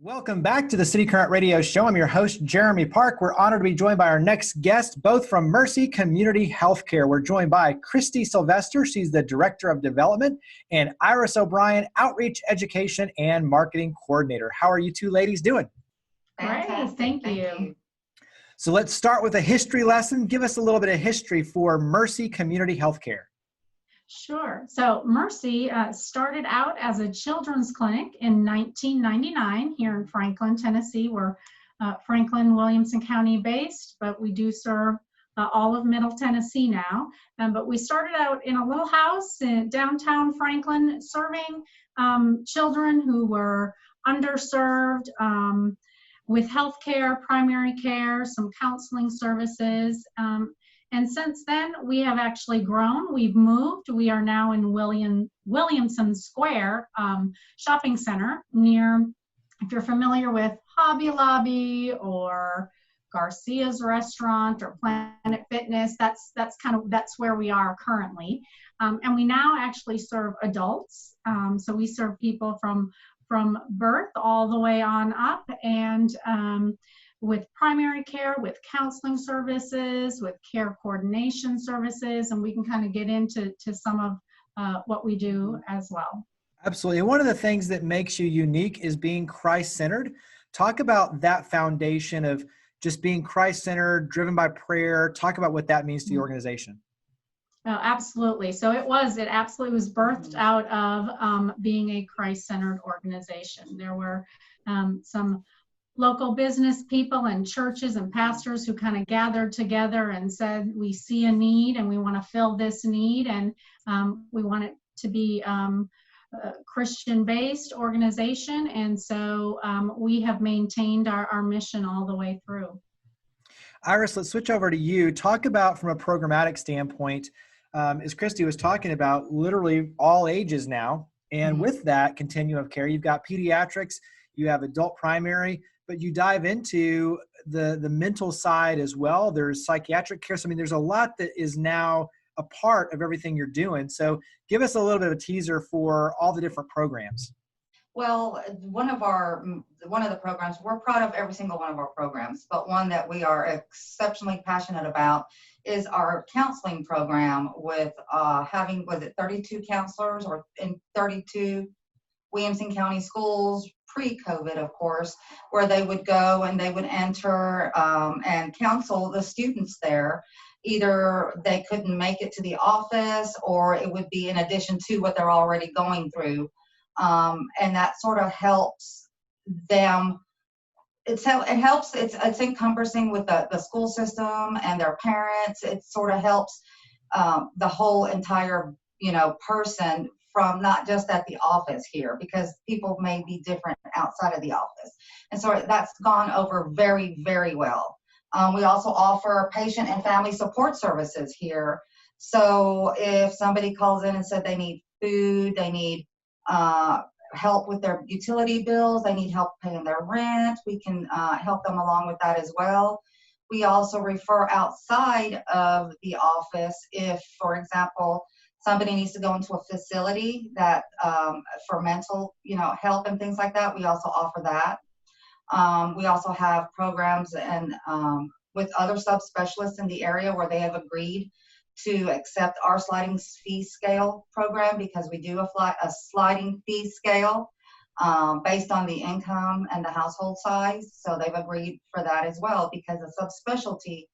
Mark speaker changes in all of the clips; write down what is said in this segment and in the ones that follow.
Speaker 1: Welcome back to the City Current Radio Show. I'm your host, Jeremy Park. We're honored to be joined by our next guest, both from Mercy Community Healthcare. We're joined by Kristi Sylvester. She's the Director of Development, and Iris O'Brien, Outreach, Education, and Marketing Coordinator. How are you two ladies doing?
Speaker 2: Great, thank you.
Speaker 1: So let's start with a history lesson. Give us a little bit of history for Mercy Community Healthcare.
Speaker 2: Sure. So Mercy started out as a children's clinic in 1999 here in Franklin, Tennessee. We're Franklin, Williamson County based, but we do serve all of Middle Tennessee now. But we started out in a little house in downtown Franklin, serving children who were underserved with health care, primary care, some counseling services. And since then, we have actually grown. We've moved. We are now in Williamson Square shopping center near, if you're familiar with Hobby Lobby or Garcia's Restaurant or Planet Fitness, that's where we are currently. And we now actually serve adults. So we serve people from birth all the way on up, and with primary care, with counseling services, with care coordination services, and we can kind of get into some of what we do as well.
Speaker 1: Absolutely. And one of the things that makes you unique is being Christ-centered. Talk about that foundation of just being Christ-centered, driven by prayer. Talk about what that means to the organization.
Speaker 2: Oh, absolutely. So it absolutely was birthed out of being a Christ-centered organization. There were some local business people and churches and pastors who kind of gathered together and said, we see a need and we want to fill this need, and we want it to be a Christian-based organization. And so we have maintained our mission all the way through.
Speaker 1: Iris, let's switch over to you. Talk about, from a programmatic standpoint, as Kristi was talking about, literally all ages now. And with that continuum of care, you've got pediatrics, you have adult primary, but you dive into the mental side as well. There's psychiatric care. So, I mean, there's a lot that is now a part of everything you're doing. So give us a little bit of a teaser for all the different programs.
Speaker 3: Well, one of the programs, we're proud of every single one of our programs, but one that we are exceptionally passionate about is our counseling program with having, 32 counselors or in 32 Williamson County schools, pre-COVID, of course, where they would go and they would enter and counsel the students there. Either they couldn't make it to the office, or it would be in addition to what they're already going through. And that sort of helps them. It's encompassing with the school system and their parents. It sort of helps the whole entire, person, from not just at the office here, because people may be different outside of the office. And so that's gone over very, very well. We also offer patient and family support services here. So if somebody calls in and said they need food, they need help with their utility bills, they need help paying their rent, we can help them along with that as well. We also refer outside of the office if, for example, somebody needs to go into a facility that for mental, help and things like that. We also offer that. We also have programs and with other subspecialists in the area where they have agreed to accept our sliding fee scale program, because we do a sliding fee scale based on the income and the household size. So they've agreed for that as well, because a subspecialty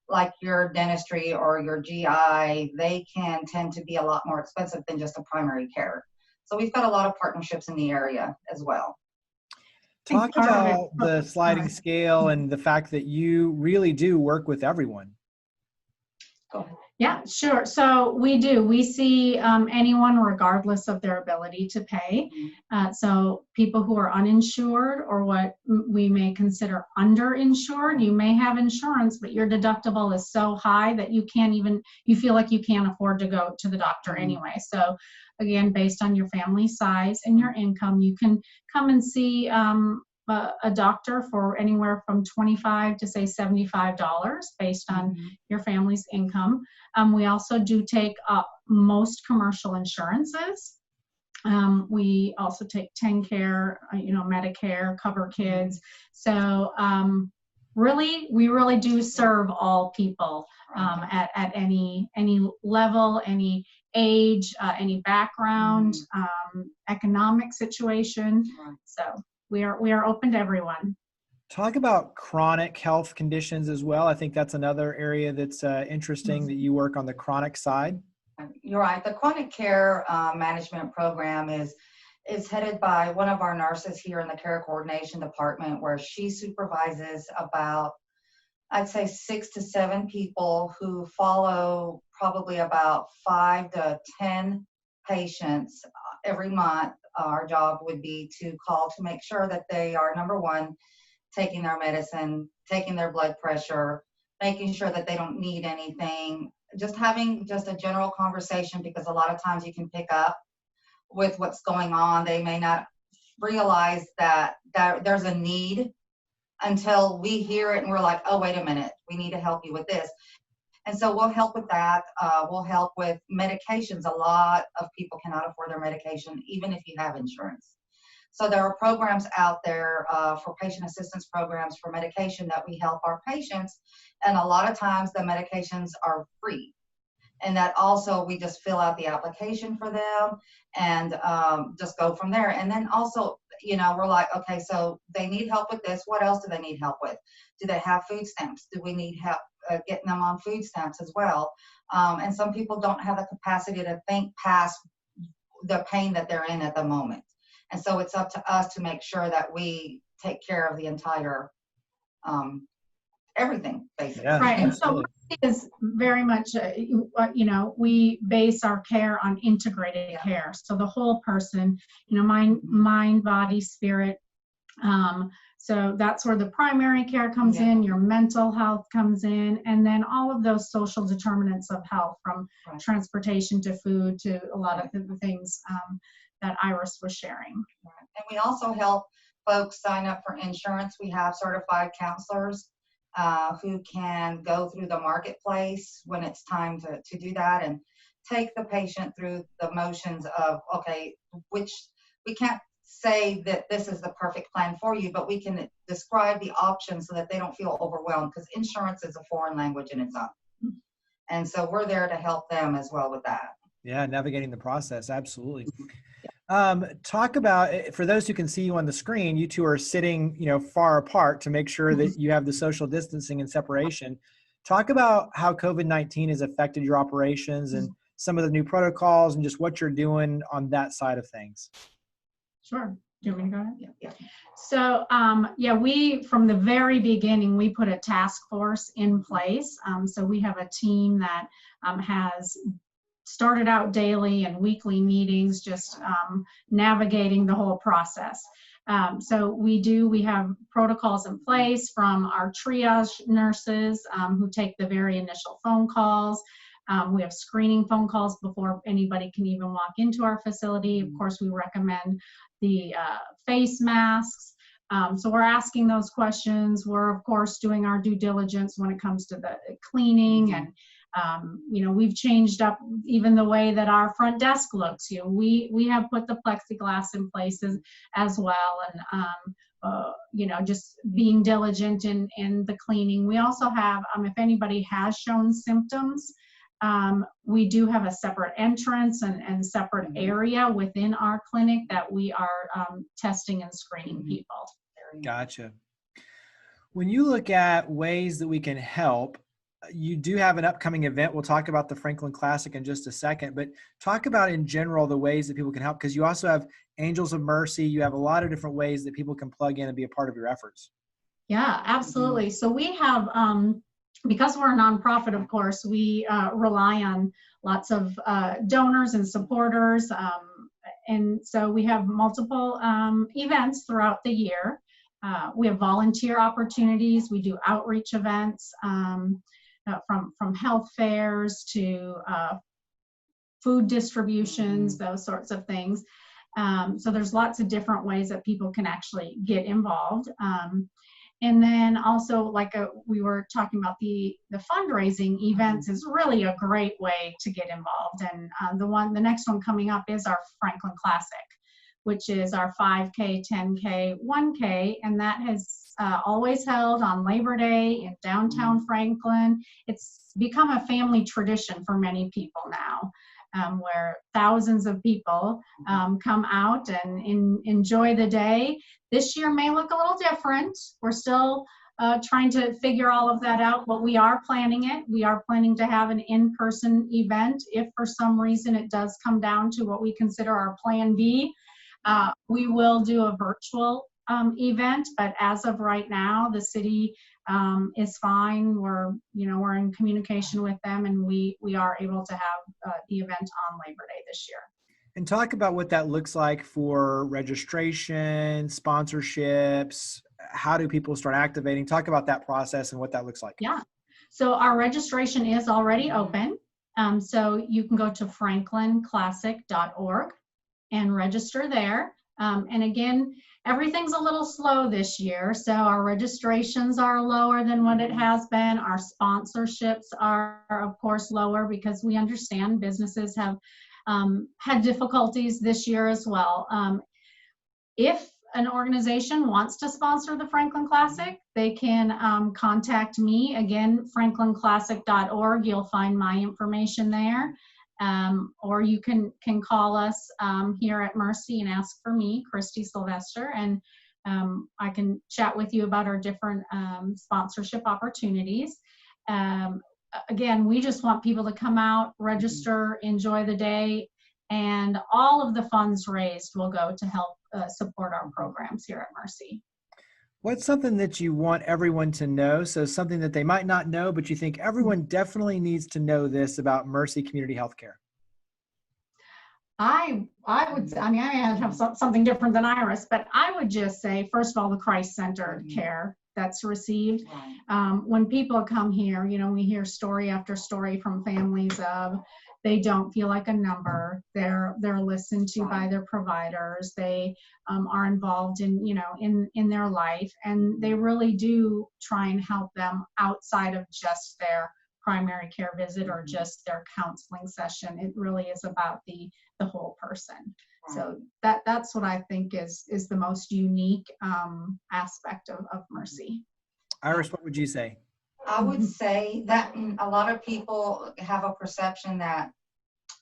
Speaker 3: like your dentistry or your GI, they can tend to be a lot more expensive than just a primary care. So we've got a lot of partnerships in the area as well.
Speaker 1: Talk about the sliding scale and the fact that you really do work with everyone.
Speaker 3: Go ahead.
Speaker 2: Yeah, sure. So we do. We see anyone regardless of their ability to pay. So people who are uninsured, or what we may consider underinsured. You may have insurance, but your deductible is so high that you feel like you can't afford to go to the doctor anyway. So again, based on your family size and your income, you can come and see a doctor for anywhere from $25 to say $75 based on your family's income. We also do take up most commercial insurances. We also take TennCare, Medicare, Cover Kids. So really, we really do serve all people at any level, any age, any background, economic situation. So we are open to everyone.
Speaker 1: Talk about chronic health conditions as well. I think that's another area that's interesting, that you work on the chronic side.
Speaker 3: You're right. The chronic care management program is headed by one of our nurses here in the care coordination department, where she supervises about, I'd say, 6 to 7 people who follow probably about 5 to 10 patients every month. Our job would be to call to make sure that they are, number one, taking their medicine, taking their blood pressure, making sure that they don't need anything, just having just a general conversation, because a lot of times you can pick up with what's going on. They may not realize that there's a need until we hear it and we're like, oh, wait a minute, we need to help you with this. And so we'll help with that. We'll help with medications. A lot of people cannot afford their medication, even if you have insurance. So there are programs out there for patient assistance programs for medication that we help our patients. And a lot of times the medications are free. And that also, we just fill out the application for them and just go from there. And then also, we're like, okay, so they need help with this. What else do they need help with? Do they have food stamps? Do we need help getting them on food stamps as well? And some people don't have the capacity to think past the pain that they're in at the moment. And so it's up to us to make sure that we take care of the entire everything, basically.
Speaker 1: Yeah,
Speaker 2: right. And so it is very much, we base our care on integrated care. So the whole person, mind, body, spirit. So that's where the primary care comes in, your mental health comes in, and then all of those social determinants of health, from transportation to food to a lot of the things that Iris was sharing.
Speaker 3: And we also help folks sign up for insurance. We have certified counselors who can go through the marketplace when it's time to do that, and take the patient through the motions of, okay, which we can't say that this is the perfect plan for you, but we can describe the options so that they don't feel overwhelmed, because insurance is a foreign language in its own. And so we're there to help them as well with that.
Speaker 1: Yeah, navigating the process. Absolutely. Talk about, for those who can see you on the screen, you two are sitting, far apart to make sure that you have the social distancing and separation. Talk about how COVID-19 has affected your operations and some of the new protocols and just what you're doing on that side of things.
Speaker 2: Sure. Do you want me to go ahead?
Speaker 3: Yeah.
Speaker 2: So, we, from the very beginning, we put a task force in place. So we have a team that has started out daily and weekly meetings, just navigating the whole process. So we have protocols in place from our triage nurses who take the very initial phone calls. We have screening phone calls before anybody can even walk into our facility. Of course, we recommend the face masks. So we're asking those questions. We're, of course, doing our due diligence when it comes to the cleaning, and we've changed up even the way that our front desk looks. We have put the plexiglass in places as well, and just being diligent in the cleaning. We also have, if anybody has shown symptoms, we do have a separate entrance and separate area within our clinic that we are testing and screening people.
Speaker 1: Gotcha. When you look at ways that we can help, you do have an upcoming event. We'll talk about the Franklin Classic in just a second, but talk about in general the ways that people can help, because you also have Angels of Mercy. You have a lot of different ways that people can plug in and be a part of your efforts.
Speaker 2: Yeah, absolutely. So we have, because we're a nonprofit, of course, we rely on lots of donors and supporters. And so we have multiple events throughout the year. We have volunteer opportunities. We do outreach events from health fairs to food distributions, those sorts of things. So there's lots of different ways that people can actually get involved. And then also, like we were talking about, the fundraising events is really a great way to get involved. And the next one coming up is our Franklin Classic, which is our 5K, 10K, 1K, and that has always held on Labor Day in downtown Franklin. It's become a family tradition for many people now, where thousands of people come out and enjoy the day. This year may look a little different. We're still trying to figure all of that out, but we are planning it. We are planning to have an in-person event. If for some reason it does come down to what we consider our plan B, we will do a virtual event, but as of right now, the city is fine. We're in communication with them, and we are able to have the event on Labor Day this year.
Speaker 1: And talk about what that looks like for registration, sponsorships. How do people start activating? Talk about that process and what that looks like.
Speaker 2: Yeah. So our registration is already open. So you can go to franklinclassic.org and register there. And again, everything's a little slow this year, so our registrations are lower than what it has been. Our sponsorships are, of course, lower because we understand businesses have had difficulties this year as well. If an organization wants to sponsor the Franklin Classic, they can contact me. Again, franklinclassic.org. You'll find my information there. Or you can call us here at Mercy and ask for me, Kristi Sylvester, and I can chat with you about our different sponsorship opportunities. Again, we just want people to come out, register, enjoy the day, and all of the funds raised will go to help support our programs here at Mercy.
Speaker 1: What's something that you want everyone to know? So something that they might not know, but you think everyone definitely needs to know this about Mercy Community Healthcare.
Speaker 2: I would, I have something different than Iris, but I would just say, first of all, the Christ-centered care that's received. When people come here, we hear story after story from families of they don't feel like a number. They're listened to by their providers. They are involved in their life, and they really do try and help them outside of just their primary care visit or just their counseling session. It really is about the whole person. So that's what I think is the most unique aspect of Mercy.
Speaker 1: Iris, what would you say?
Speaker 3: I would say that a lot of people have a perception that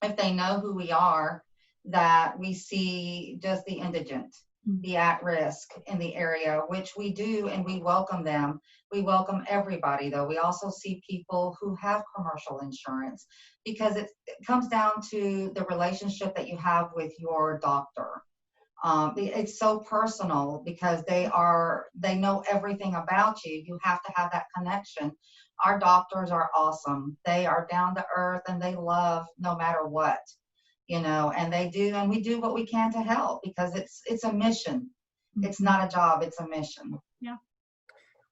Speaker 3: if they know who we are, that we see just the indigent, the at-risk in the area, which we do, and we welcome them. We welcome everybody, though. We also see people who have commercial insurance, because it comes down to the relationship that you have with your doctor. It's so personal because they know everything about you. You have to have that connection. Our doctors are awesome. They are down to earth, and they love no matter what, and they do, and we do what we can to help, because it's a mission. It's not a job, it's a mission.
Speaker 2: Yeah.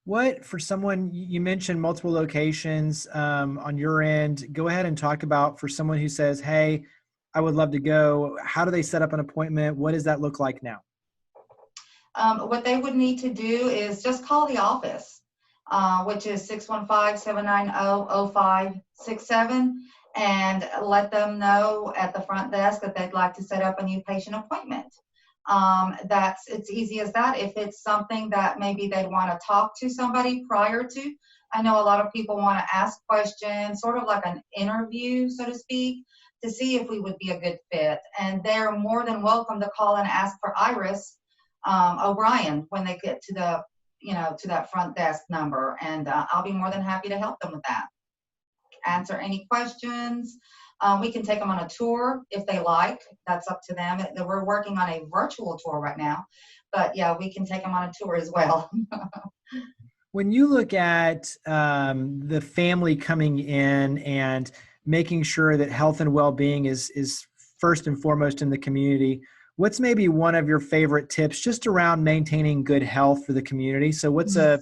Speaker 1: What, for someone, you mentioned multiple locations on your end, go ahead and talk about, for someone who says, hey, I would love to go, how do they set up an appointment? What does that look like now?
Speaker 3: What they would need to do is just call the office, which is 615-790-0567, and let them know at the front desk that they'd like to set up a new patient appointment. It's easy as that. If it's something that maybe they'd want to talk to somebody prior to, I know a lot of people want to ask questions, sort of like an interview, so to speak, to see if we would be a good fit. And they're more than welcome to call and ask for Iris O'Brien when they get to the, to that front desk number. And I'll be more than happy to help them with that. Answer any questions. We can take them on a tour if they like. That's up to them. We're working on a virtual tour right now, but yeah, we can take them on a tour as well.
Speaker 1: When you look at the family coming in and making sure that health and well-being is first and foremost in the community, what's maybe one of your favorite tips just around maintaining good health for the community? So what's a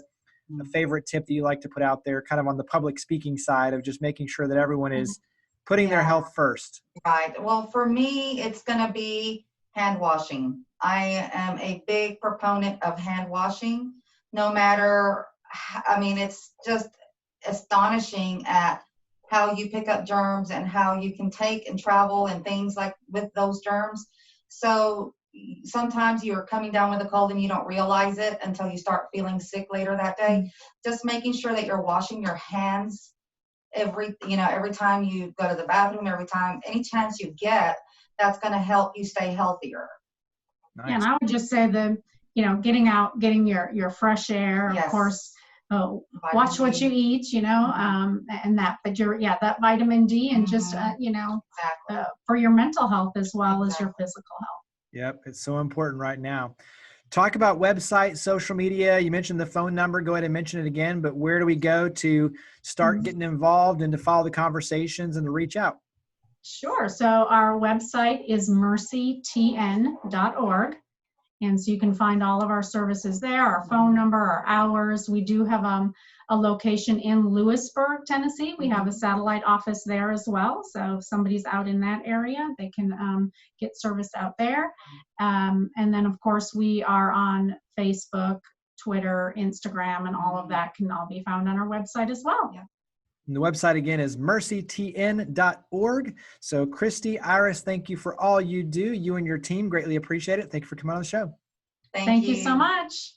Speaker 1: favorite tip that you like to put out there, kind of on the public speaking side of just making sure that everyone is putting their health first?
Speaker 3: Right. Well, for me, it's going to be hand washing. I am a big proponent of hand washing. no matter, I mean, it's just astonishing at how you pick up germs and how you can take and travel and things like with those germs. So sometimes you're coming down with a cold and you don't realize it until you start feeling sick later that day. Just making sure that you're washing your hands every time you go to the bathroom, any chance you get, that's going to help you stay healthier.
Speaker 1: Nice.
Speaker 2: And I would just say getting out, getting your fresh air,
Speaker 3: Yes.
Speaker 2: of course, watch what you eat, and that, but that vitamin D and just,
Speaker 3: Exactly.
Speaker 2: for your mental health as well as your physical health.
Speaker 1: Yep, it's so important right now. Talk about website, social media. You mentioned the phone number. Go ahead and mention it again, but where do we go to start getting involved and to follow the conversations and to reach out?
Speaker 2: Sure. So our website is mercytn.org. And so you can find all of our services there, our phone number, our hours. We do have a location in Lewisburg, Tennessee. We have a satellite office there as well. So if somebody's out in that area, they can get service out there. And then, of course, we are on Facebook, Twitter, Instagram, and all of that can all be found on our website as well.
Speaker 3: Yeah.
Speaker 1: And the website again is mercytn.org. So Kristi, Iris, thank you for all you do. You and your team greatly appreciate it. Thank you for coming on the show.
Speaker 2: Thank you so much.